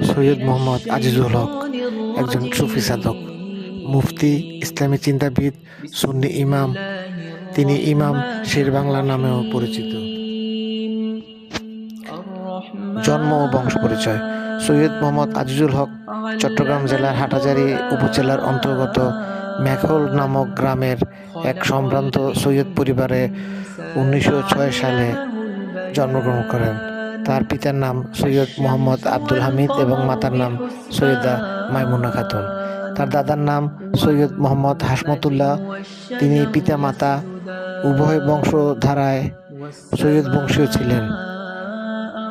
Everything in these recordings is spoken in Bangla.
সৈয়দ মোহাম্মদ আজিজুল হক একজন সুফি সাধক, মুফতি, ইসলামী চিন্তাবিদ, সুন্নি ইমাম। তিনি ইমাম শেরবাংলা নামেও পরিচিত। জন্ম ও বংশ পরিচয়। সৈয়দ মোহাম্মদ আজিজুল হক চট্টগ্রাম জেলার হাটহাজারী উপজেলার অন্তর্গত মেঘল নামক গ্রামের এক সম্ভ্রান্ত সৈয়দ পরিবারে 1906 সালে জন্মগ্রহণ করেন। তার পিতার নাম সৈয়দ মোহাম্মদ আব্দুল হামিদ এবং মাতার নাম সৈয়দা মাইমুনা খাতুন। তার দাদার নাম সৈয়দ মোহাম্মদ হাসমতুল্লাহ। তিনি পিতা মাতা উভয় বংশধারায় সৈয়দ বংশীয় ছিলেন।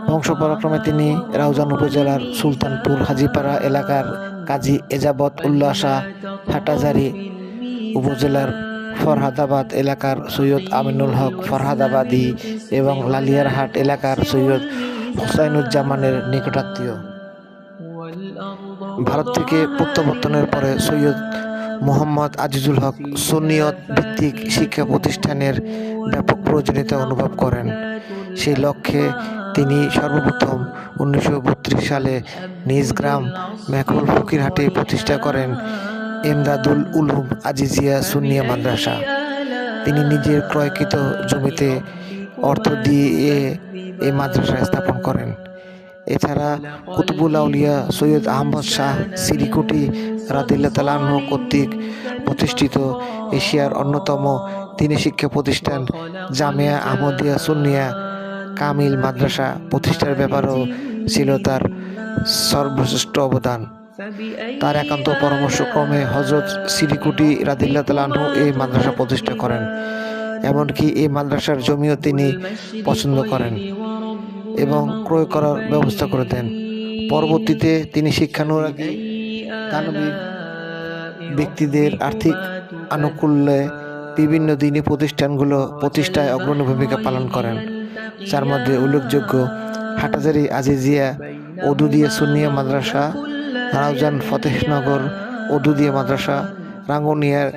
বংশপরাক্রমে তিনি রাউজান উপজেলার সুলতানপুর হাজীপাড়া এলাকার কাজী এজাবত উল্লাহ শাহ, হাটহাজারী উপজেলার ফরহাদাবাদ এলাকার সৈয়দ আমিনুল হক ফরহাদাবাদী এবং লালিয়ারহাট এলাকার সৈয়দ হুসাইনুজ্জামানের নিকটাত্মীয়। ভারত থেকে প্রত্যাবর্তনের পরে সৈয়দ মোহাম্মদ আজিজুল হক সুন্নিয়ত ভিত্তিক শিক্ষা প্রতিষ্ঠানের ব্যাপক প্রয়োজনীয়তা অনুভব করেন। সেই লক্ষ্যে তিনি সর্বপ্রথম 1932 সালে নিজ গ্রাম মেঘল ফকিরহাটে প্রতিষ্ঠা করেন এমদাদুল উলুম আজিজিয়া সুন্নিয়া মাদ্রাসা। তিনি নিজের ক্রয়কৃত জমিতে অর্থ দিয়ে এই মাদ্রাসা স্থাপন করেন। এছাড়া কুতুবুল আউলিয়া সৈয়দ আহমদ শাহ সিরিকুটি রাদিয়াল্লাহু তাআলা আনহু কর্তৃক প্রতিষ্ঠিত এশিয়ার অন্যতম দ্বীনি শিক্ষা প্রতিষ্ঠান জামিয়া আহমদিয়া সুন্নিয়া কামিল মাদ্রাসা প্রতিষ্ঠার ব্যাপারেও ছিল তার সর্বশ্রেষ্ঠ অবদান। তার একান্ত পরামর্শক্রমে হযরত সিরিকুটি রাদিয়াল্লাহু তাআলা আনহু এই মাদ্রাসা প্রতিষ্ঠা করেন। এমনকি এই মাদ্রাসার জমিও তিনি পছন্দ করেন এবং ক্রয় করার ব্যবস্থা করে দেন। পরবর্তীতে তিনি শিক্ষানুরাগী দানবীর ব্যক্তিদের আর্থিক আনুকূল্যে বিভিন্ন দ্বীনি প্রতিষ্ঠানগুলো প্রতিষ্ঠায় অগ্রণী ভূমিকা পালন করেন, যার মধ্যে উল্লেখযোগ্য হাটহাজারী আজিজিয়া ওদুদিয়া সুন্নিয়া মাদ্রাসা, রাউজান ফতেহনগর ওদুদিয়া মাদ্রাসা, রাঙ্গুনিয়ার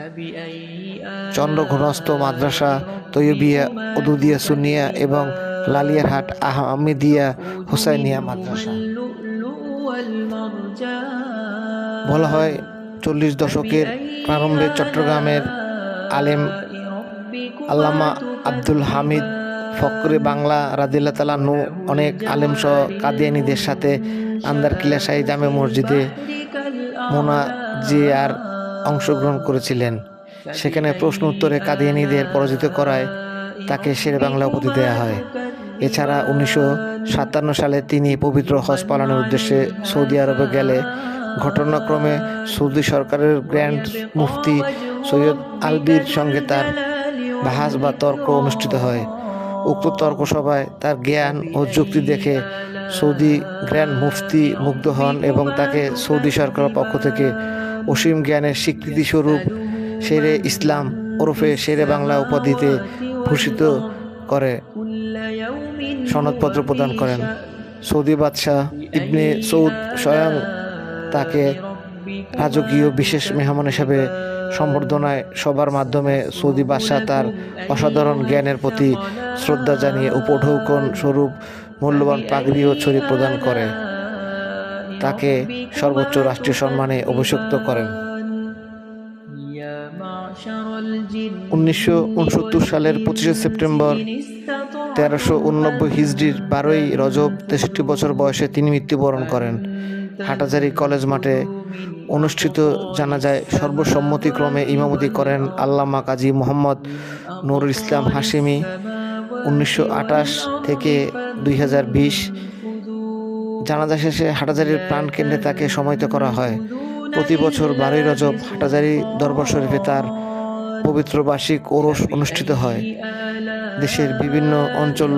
চন্দ্রঘোনস্থ মাদ্রাসা তৈয়বিয়া ওদুদিয়া সুন্নিয়া এবং লালিয়ারহাট আহমেদিয়া হুসাইনিয়া মাদ্রাসা। বলা হয় 40 দশকের প্রারম্ভে চট্টগ্রামের আলেম আল্লামা আব্দুল হামিদ ফকরে বাংলা রাদিয়াল্লাহু তাআলা আনহু অনেক আলেমসহ কাদিয়ানীদের সাথে আন্দারকিল্লা শাহী জামে মসজিদে মোনাজিয়ার অংশগ্রহণ করেছিলেন। সেখানে প্রশ্ন উত্তরে কাদিয়ানীদের পরাজিত করায় তাকে শেরেবাংলা উপাধি দেওয়া হয়। এছাড়া 1957 সালে তিনি পবিত্র হজ পালনের উদ্দেশ্যে সৌদি আরবে গেলে ঘটনাক্রমে সৌদি সরকারের গ্র্যান্ড মুফতি সৈয়দ আলবির সঙ্গে তার বাহাস বা তর্ক অনুষ্ঠিত হয়। উক্ত তর্ক সভায় তার জ্ঞান ও যুক্তি দেখে সৌদি গ্র্যান্ড মুফতি মুগ্ধ হন এবং তাকে সৌদি সরকারের পক্ষ থেকে অসীম জ্ঞানের স্বীকৃতি স্বরূপ শেরে ইসলাম ওরফে শেরে বাংলা উপাধিতে ভূষিত করে সনদপত্র প্রদান করেন। সৌদি বাদশাহ ইবনে সৌদ স্বয়ং তাকে রাজকীয় বিশেষ মেহমান হিসেবে সম্বর্ধনায় সবার মাধ্যমে সৌদি বাদশাহ তার অসাধারণ জ্ঞানের প্রতি শ্রদ্ধা জানিয়ে উপঢৌকন স্বরূপ মূল্যবান পাগড়ি ও ছড়ি প্রদান করে তাকে সর্বোচ্চ রাষ্ট্রীয় সম্মানে অভিষিক্ত করেন। 1969 সালের 25 সেপ্টেম্বর 1389 হিজরির 12ই রজব 63 বছর বয়সে তিনি মৃত্যুবরণ করেন। হাটহাজারী কলেজ মাঠে অনুষ্ঠিত জানাজায় সর্বসম্মতিক্রমে ইমামতি করেন আল্লামা কাজী মোহাম্মদ নুরুল ইসলাম হাশেমি। 1928 থেকে 2020 জানাজা শেষে হাটহাজারীর প্রাণকেন্দ্রে তাকে সমাহিত করা হয়। প্রতি বছর 12ই রজব হাটহাজারী দরবার শরীফে তার পবিত্র বার্ষিক ওরস অনুষ্ঠিত হয়। দেশের বিভিন্ন অঞ্চল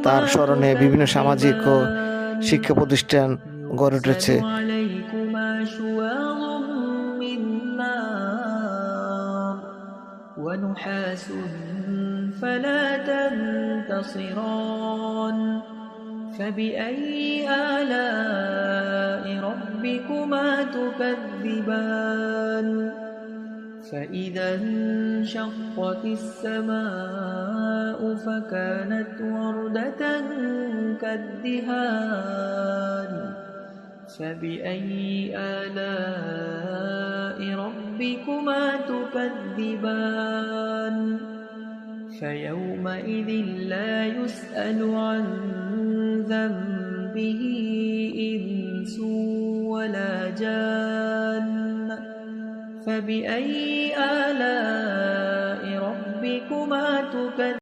তার স্মরণে বিভিন্ন সামাজিক ও শিক্ষা প্রতিষ্ঠান গড়ে উঠেছে। فبأي آلاء ربكما تكذبان فإذا انشقت السماء فكانت وردة كالدهان فبأي آلاء ربكما تكذبان فيومئذ لا يسأل عن ذنبه إنس ولا جان فبأي آلاء ربكما تكذبان